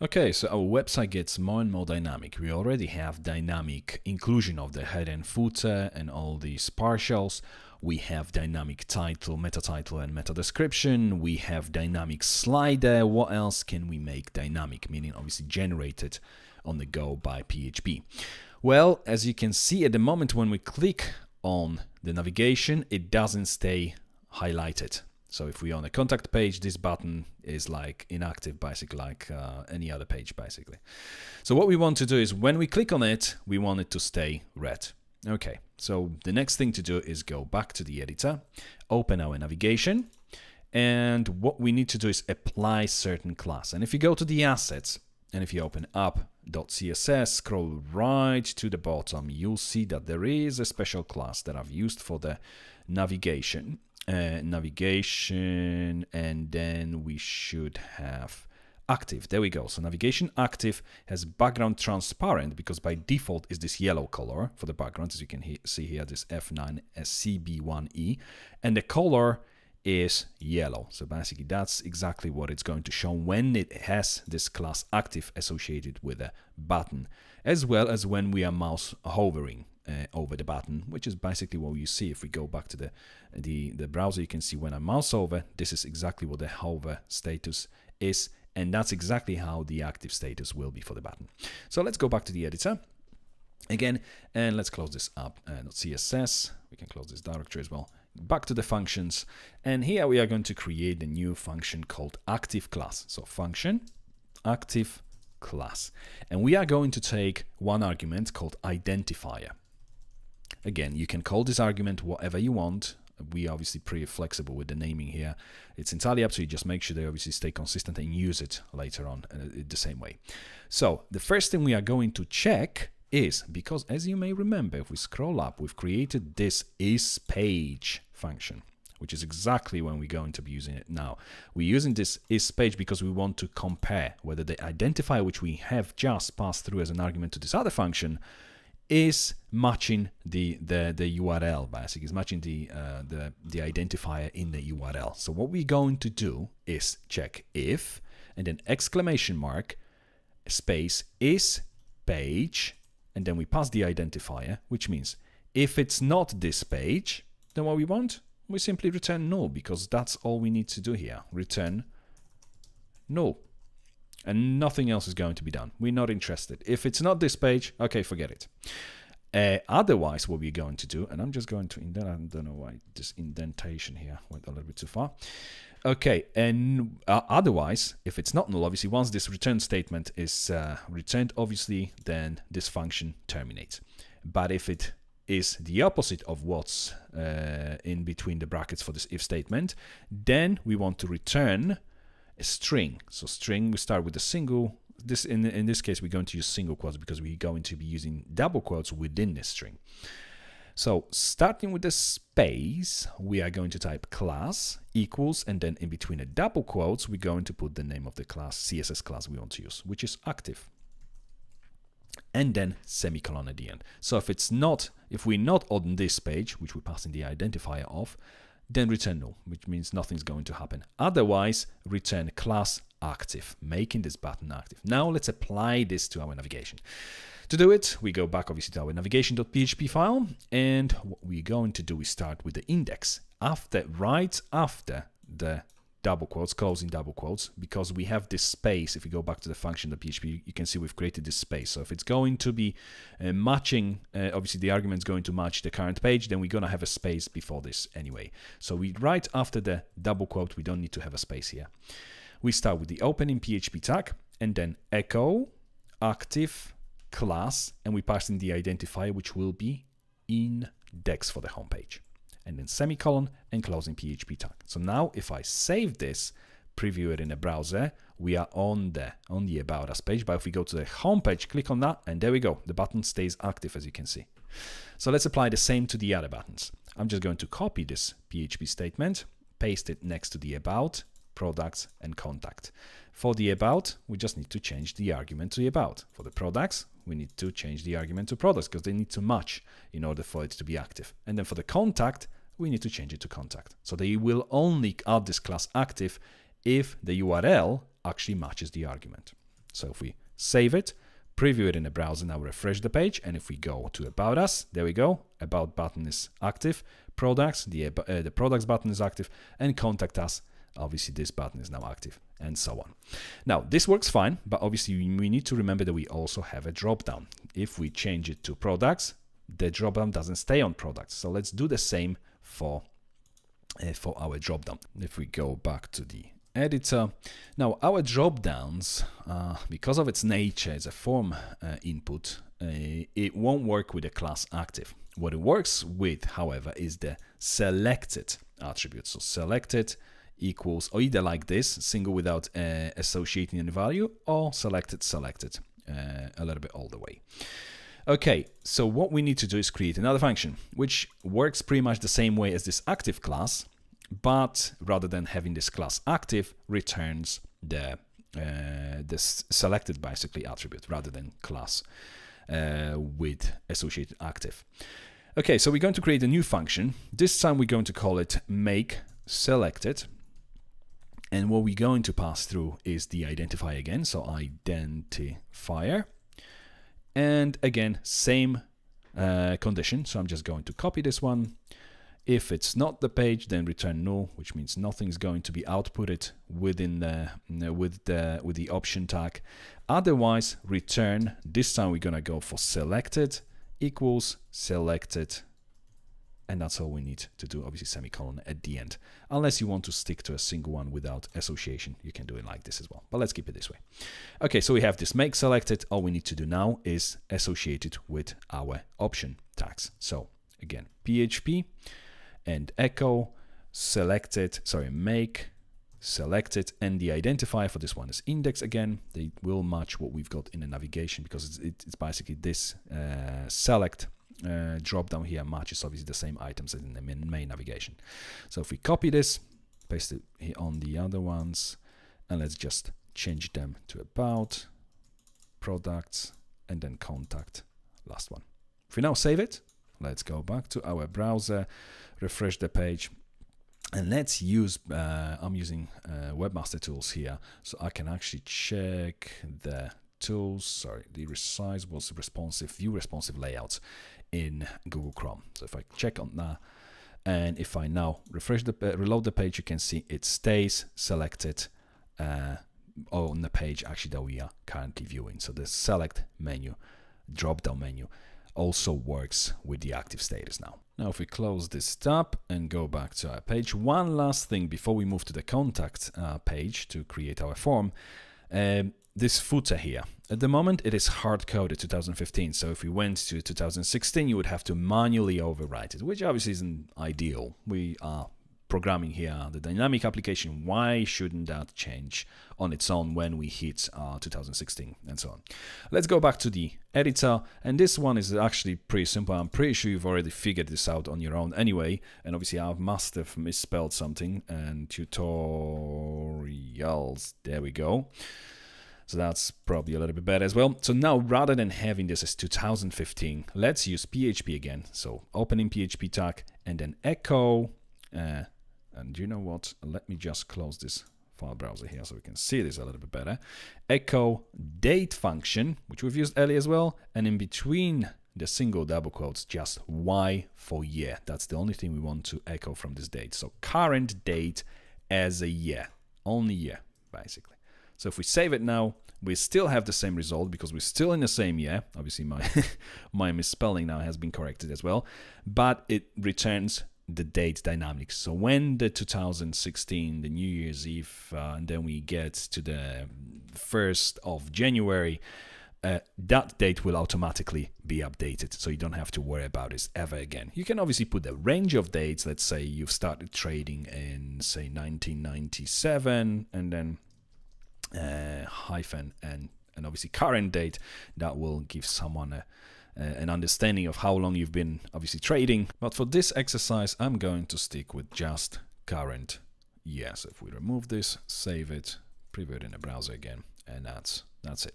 Okay, so our website gets more and more dynamic. We already have dynamic inclusion of the header and footer and all these partials. We have dynamic title, meta title, and meta description. We have dynamic slider. What else can we make dynamic? Meaning obviously generated on the go by PHP. Well, as you can see at the moment when we click on the navigation, it doesn't stay highlighted. So if we're on a contact page, this button is like inactive, basically, like any other page, basically. So what we want to do is when we click on it, we want it to stay red. Okay, so the next thing to do is go back to the editor, open our navigation, and what we need to do is apply certain class. And if you go to the assets, and if you open up.css, scroll right to the bottom, you'll see that there is a special class that I've used for the navigation. And then we should have active. There we go. So navigation active has background transparent because by default is this yellow color for the background, as you can see here, this F9 CB1E, and the color is yellow. So basically that's exactly what it's going to show when it has this class active associated with a button, as well as when we are mouse hovering over the button, which is basically what you see. If we go back to the browser, you can see when I mouse over, this is exactly what the hover status is, and that's exactly how the active status will be for the button. So let's go back to the editor again, and let's close this up. .css, we can close this directory as well. Back to the functions, and here we are going to create a new function called active class. So function active class, and we are going to take one argument called identifier. Again, you can call this argument whatever you want. We are obviously pretty flexible with the naming here. It's entirely up to you. Just make sure they obviously stay consistent and use it later on the same way. So the first thing we are going to check is, because as you may remember, if we scroll up, we've created this isPage function, which is exactly when we're going to be using it now. We're using this isPage because we want to compare whether the identifier which we have just passed through as an argument to this other function is matching the URL, basically, is matching the identifier in the URL. So what we're going to do is check if, and then exclamation mark, space, is page, and then we pass the identifier, which means if it's not this page, then what we want, we simply return null, because that's all we need to do here, return null. And nothing else is going to be done. We're not interested. If it's not this page, okay, forget it. Otherwise, what we're going to do, and I'm just going to indent, I don't know why this indentation here went a little bit too far. Okay, and otherwise, if it's not null, obviously, once this return statement is returned, obviously, then this function terminates. But if it is the opposite of what's in between the brackets for this if statement, then we want to return a string. So string, we start with a single. This in this case, we're going to use single quotes because we're going to be using double quotes within this string. So starting with the space, we are going to type class equals, and then in between the double quotes, we're going to put the name of the class, CSS class we want to use, which is active. And then semicolon at the end. So if we're not on this page, which we're passing the identifier of, then return null, which means nothing's going to happen. Otherwise, return class active, making this button active. Now let's apply this to our navigation. To do it, we go back obviously to our navigation.php file, and what we're going to do is start with the index right after the double quotes, closing double quotes, because we have this space. If we go back to the function.php, you can see we've created this space. So if it's going to be matching, obviously the argument is going to match the current page, then we're going to have a space before this anyway. So right after the double quote, we don't need to have a space here. We start with the opening PHP tag, and then echo active class, and we pass in the identifier, which will be index for the home page. And then semicolon and closing PHP tag. So now if I save this, preview it in a browser, we are on the About Us page. But if we go to the home page, click on that, and there we go. The button stays active, as you can see. So let's apply the same to the other buttons. I'm just going to copy this PHP statement, paste it next to the About, Products, and Contact. For the About, we just need to change the argument to the About. For the Products, we need to change the argument to Products because they need to match in order for it to be active. And then for the Contact, we need to change it to Contact. So they will only add this class active if the URL actually matches the argument. So if we save it, preview it in the browser, now refresh the page, and if we go to About Us, there we go, About button is active, Products, the Products button is active, and Contact Us, obviously this button is now active, and so on. Now, this works fine, but obviously we need to remember that we also have a drop-down. If we change it to Products, the drop-down doesn't stay on Products. So let's do the same for our drop-down. If we go back to the editor, now our drop-downs, because of its nature as a form input, it won't work with the class active. What it works with, however, is the selected attribute. So selected equals, or either like this, single without associating any value, or selected a little bit all the way. Okay, so what we need to do is create another function, which works pretty much the same way as this active class, but rather than having this class active, returns the selected basically attribute rather than class with associated active. Okay, so we're going to create a new function. This time we're going to call it make selected. And what we're going to pass through is the identifier again, so identifier. And again, same condition, so I'm just going to copy this one. If it's not the page, then return null, which means nothing's going to be outputted within with the option tag. Otherwise, return. This time we're gonna go for selected equals selected, and that's all we need to do. Obviously, semicolon at the end. Unless you want to stick to a single one without association, you can do it like this as well. But let's keep it this way. Okay, so we have this make selected. All we need to do now is associate it with our option tags. So again, PHP and echo selected, make selected, and the identifier for this one is index again. They will match what we've got in the navigation because it's basically this select drop down here matches obviously the same items as in the main navigation. So if we copy this, paste it here on the other ones, and let's just change them to about, products, and then contact, last one. If we now save it, let's go back to our browser, refresh the page, and let's use, I'm using Webmaster Tools here, so I can actually check the tools, the resize was responsive, view responsive layouts in Google Chrome. So if I check on that, and if I now refresh reload the page, you can see it stays selected on the page actually that we are currently viewing. So the select menu, drop down menu, also works with the active status now. Now if we close this tab and go back to our page, one last thing before we move to the contact page to create our form, this footer here. At the moment it is hard-coded 2015, so if we went to 2016 you would have to manually overwrite it, which obviously isn't ideal. We are programming here the dynamic application. Why shouldn't that change on its own when we hit 2016 and so on? Let's go back to the editor, and this one is actually pretty simple. I'm pretty sure you've already figured this out on your own anyway, and obviously I must have misspelled something, and tutorials, there we go. So that's probably a little bit better as well. So now rather than having this as 2015, let's use PHP again. So opening PHP tag and then echo, and you know what, let me just close this file browser here so we can see this a little bit better. Echo date function, which we've used earlier as well, and in between the single double quotes, just Y for year. That's the only thing we want to echo from this date. So current date as a year, only year basically. So if we save it now, we still have the same result because we're still in the same year. Obviously my misspelling now has been corrected as well, but it returns the date dynamics. So when the 2016, the New Year's Eve, and then we get to the 1st of January, that date will automatically be updated. So you don't have to worry about this ever again. You can obviously put a range of dates. Let's say you've started trading in, say, 1997, and then hyphen and obviously current date. That will give someone an understanding of how long you've been obviously trading. But for this exercise, I'm going to stick with just current year. So if we remove this, save it, preview it in the browser again, and that's it.